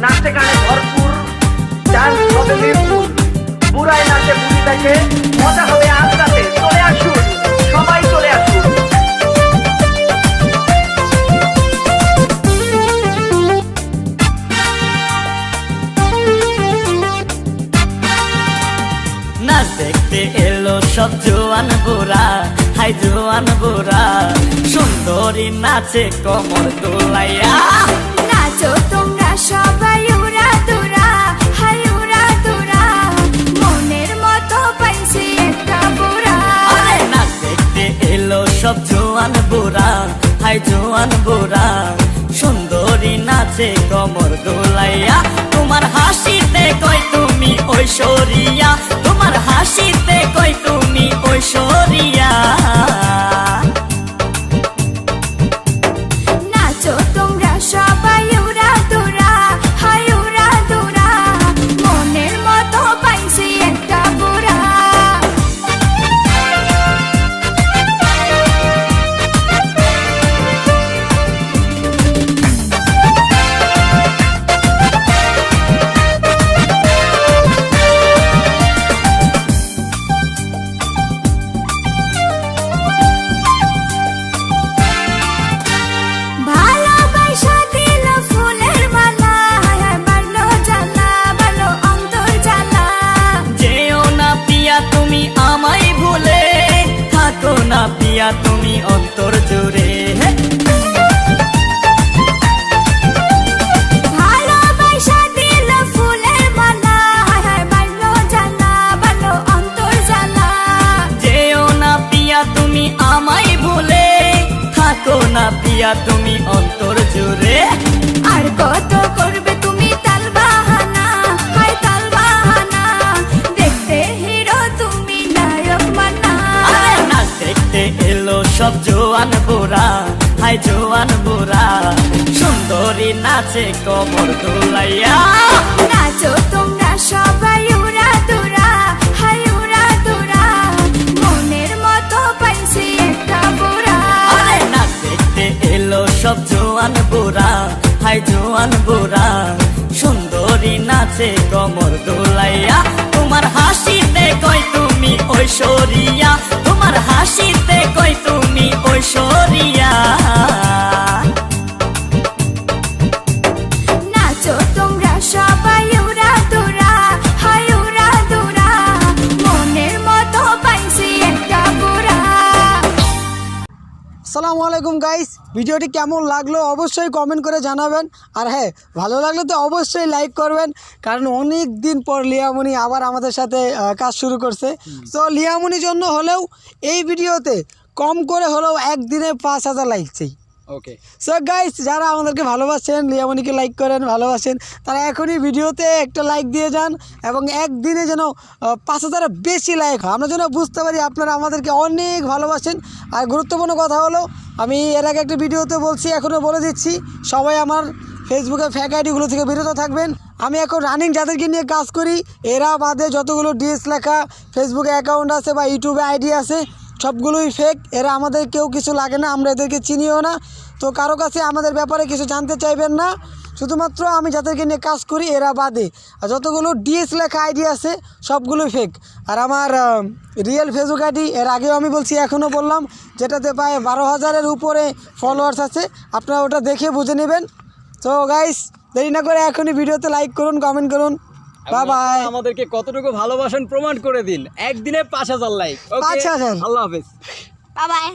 নাচে গানে ভরপুর, ডান্স হবে মিরপুর, বুড়ায় নাচে বুড়ি দেখে, মজা হবে আজ রাতে। চলে আসুন, সবাই চলে আসুন। নাচ দেখতে এলো সব জোয়ান বুড়া, হাই জোয়ান বুড়া, সুন্দরী নাচে কোমর দোলাইয়া। নাচো তোমরা সবাই উড়া দুরা, হাই উড়া দুরা, মনের মতো পাইছি একটা বুড়া। আরে নাচ দেখতে এলো সব জোয়ান বুড়া, হাই জোয়ান বুড়া, সুন্দরী নাচে কোমর দোলাইয়া। তোমার হাসিতে কই তুমি ঐশ্বরিয়া, তোমার হাসিতে কই তুমি ঐশ্বরিয়া। নাচো তোমরা সবাই উড়া দুরা, হাই উড়া দুরা, মনের মতো পাইছি একটা বুড়া। ভালোবাসা দিল ফুলের মালা, বাড়লো জ্বালা, বাড়লো অন্তর জ্বালা। যেও না পিয়া তুমি আমায় ভুলে, থাকো না পিয়া তুমি অন্তর জুড়ে। ভালোবাসা দিল ফুলের মালা, বাড়লো জ্বালা, বাড়লো অন্তর জ্বালা। যেও না পিয়া তুমি আমায় ভুলে, থাকো না পিয়া তুমি অন্তর জুড়ে। আর কত করবে তুমি তাল বাহানা, হাই তাল বাহানা, দেখতে হিরো তুমি নায়ক মানা। আরে নাচ দেখতে এলো সব জোয়ান বুড়া, হাই জোয়ান বুড়া, সুন্দরী নাচে কোমর দোলাইয়া। নাচো তোমরা সবাই উড়া দুরা, হাই উড়া দুরা, মনের মতো পাইছি একটা বুড়া। আরে নাচ দেখতে এলো সব জোয়ান বুড়া, হাই জোয়ান বুড়া, সুন্দরী নাচে কোমর দোলাইয়া। তোমার হাসিতে কই তুমি ঐশ্বরিয়া, তোমার হাসিতে কই তুমি ঐশ্বরিয়া। নাচো তোমরা সবাই উড়া দুরা, হাই উড়া দুরা, মনের মতো পাইছি একটা বুড়া। আসসালামু আলাইকুম গাইস, ভিডিওটি কেমন লাগলো অবশ্যই কমেন্ট করে জানাবেন। আর হ্যাঁ, ভালো লাগলে তো অবশ্যই লাইক করবেন, কারণ অনেক দিন পর লিয়ামনি আবার আমাদের সাথে কাজ শুরু করছে। তো লিয়ামনির জন্য হলেও এই ভিডিওতে কম করে হলেও একদিনে 5000 লাইক চাই। ওকে, সো গাইস, যারা আমাদেরকে ভালোবাসেন, লিয়ামনিকে লাইক করেন, ভালোবাসেন, তারা এখনই ভিডিওতে একটা লাইক দিয়ে যান এবং একদিনে যেন 5000-এর বেশি লাইক হয়, আমরা যেন বুঝতে পারি আপনারা আমাদেরকে অনেক ভালোবাসেন। আর গুরুত্বপূর্ণ কথা হলো, আমি এর আগে একটা ভিডিওতে বলছি, এখনও বলে দিচ্ছি, সবাই আমার ফেসবুকে ফেক আইডিগুলো থেকে বিরত থাকবেন। আমি এখন রানিং যাদেরকে নিয়ে কাজ করি, এরা বাদে যতগুলো ডিএস লেখা ফেসবুকে অ্যাকাউন্ট আছে বা ইউটিউবে আইডি আছে, সবগুলোই ফেক। এরা আমাদের কেউ কিছু লাগে না, আমরা এদেরকে চিনিও না। তো কারো কাছে আমাদের ব্যাপারে কিছু জানতে চাইবেন না, শুধুমাত্র আমি যাদেরকে নিয়ে কাজ করি এরা বাদে। আর যতগুলো ডিএস লেখা আইডি আছে সবগুলোই ফেক। আর আমার রিয়েল ফেসবুক আইডি এর আগেও আমি বলছি, এখনও বললাম, যেটাতে প্রায় 12,000-এর উপরে ফলোয়ার্স আছে, আপনারা ওটা দেখে বুঝে নেবেন। তো গাইস, দেরি না করে এখনই ভিডিওতে লাইক করুন, কমেন্ট করুন। Bye bye. আমাদেরকে কতটুকু ভালোবাসেন প্রমাণ করে দিন, একদিনে 5000 লাইক। 5000। আল্লাহ হাফেজ। Bye bye.